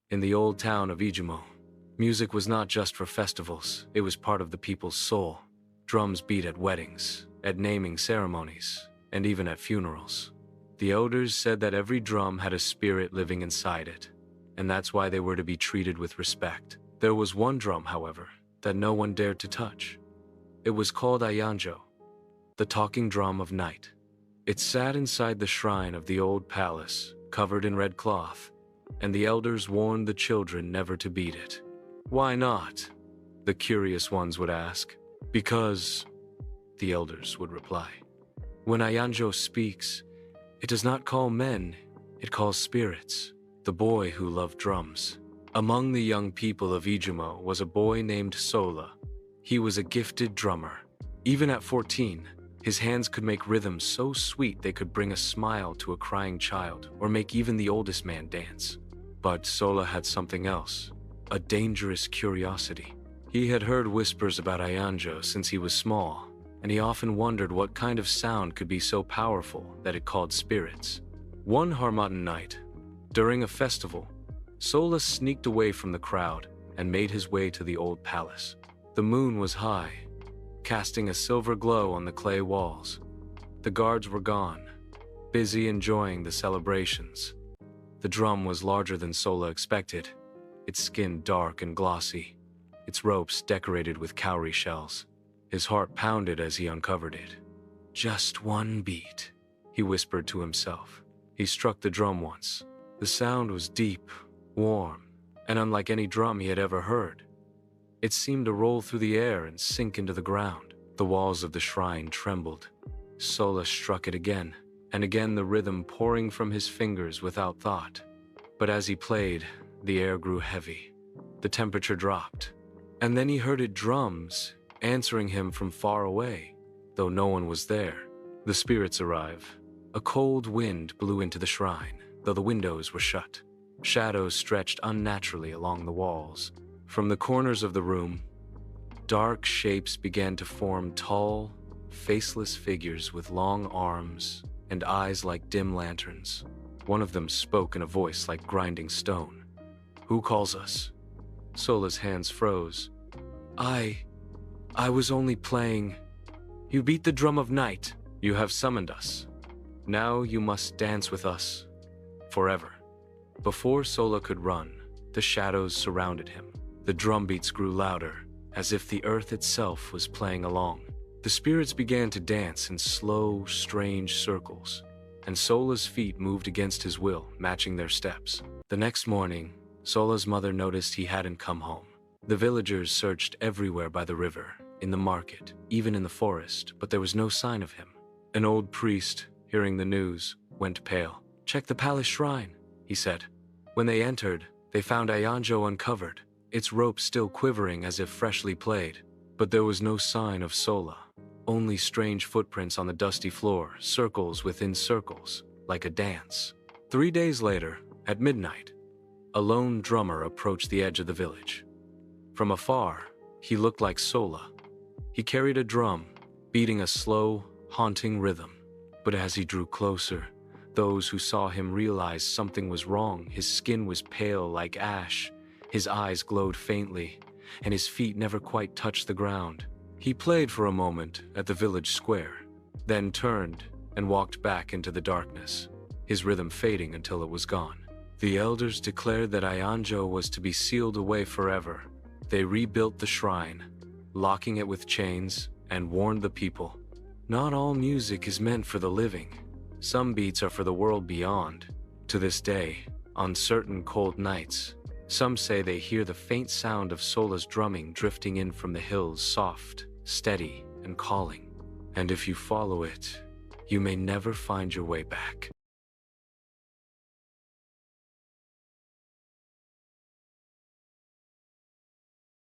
In the old town of Ijumo, music was not just for festivals, it was part of the people's soul. Drums beat at weddings, at naming ceremonies, and even at funerals. The elders said that every drum had a spirit living inside it, and that's why they were to be treated with respect. There was one drum, however, that no one dared to touch. It was called Ayanjo, the talking drum of night. It sat inside the shrine of the old palace, covered in red cloth, and the elders warned the children never to beat it. Why not? The curious ones would ask. Because, the elders would reply. When Ayanjo speaks, it does not call men, it calls spirits. The boy who loved drums. Among the young people of Ijumo was a boy named Sola. He was a gifted drummer. Even at 14, his hands could make rhythms so sweet they could bring a smile to a crying child or make even the oldest man dance. But Sola had something else, a dangerous curiosity. He had heard whispers about Ayanjo since he was small, and he often wondered what kind of sound could be so powerful that it called spirits. One Harmattan night, during a festival, Sola sneaked away from the crowd and made his way to the old palace. The moon was high, casting a silver glow on the clay walls. The guards were gone, busy enjoying the celebrations. The drum was larger than Sola expected, its skin dark and glossy, its ropes decorated with cowrie shells. His heart pounded as he uncovered it. Just one beat, he whispered to himself. He struck the drum once. The sound was deep, warm, and unlike any drum he had ever heard. It seemed to roll through the air and sink into the ground. The walls of the shrine trembled. Sola struck it again, and again the rhythm pouring from his fingers without thought. But as he played, the air grew heavy. The temperature dropped. And then he heard it drums, answering him from far away, though no one was there. The spirits arrive. A cold wind blew into the shrine, though the windows were shut. Shadows stretched unnaturally along the walls. From the corners of the room, dark shapes began to form tall, faceless figures with long arms and eyes like dim lanterns. One of them spoke in a voice like grinding stone. "Who calls us?" Sola's hands froze. I was only playing. You beat the drum of night. You have summoned us. Now you must dance with us. Forever. Before Sola could run, the shadows surrounded him. The drum beats grew louder, as if the earth itself was playing along. The spirits began to dance in slow, strange circles, and Sola's feet moved against his will, matching their steps. The next morning, Sola's mother noticed he hadn't come home. The villagers searched everywhere by the river, in the market, even in the forest, but there was no sign of him. An old priest, hearing the news, went pale. "Check the palace shrine," he said. When they entered, they found Ayanjo uncovered, its rope still quivering as if freshly played. But there was no sign of Sola, only strange footprints on the dusty floor, circles within circles, like a dance. 3 days later, at midnight, a lone drummer approached the edge of the village. From afar, he looked like Sola. He carried a drum, beating a slow, haunting rhythm. But as he drew closer, those who saw him realized something was wrong. His skin was pale like ash, his eyes glowed faintly, and his feet never quite touched the ground. He played for a moment at the village square, then turned and walked back into the darkness, his rhythm fading until it was gone. The elders declared that Ayanjo was to be sealed away forever. They rebuilt the shrine, locking it with chains, and warned the people, "Not all music is meant for the living. Some beats are for the world beyond." To this day, on certain cold nights, some say they hear the faint sound of Sola's drumming drifting in from the hills, soft, steady, and calling. And if you follow it, you may never find your way back.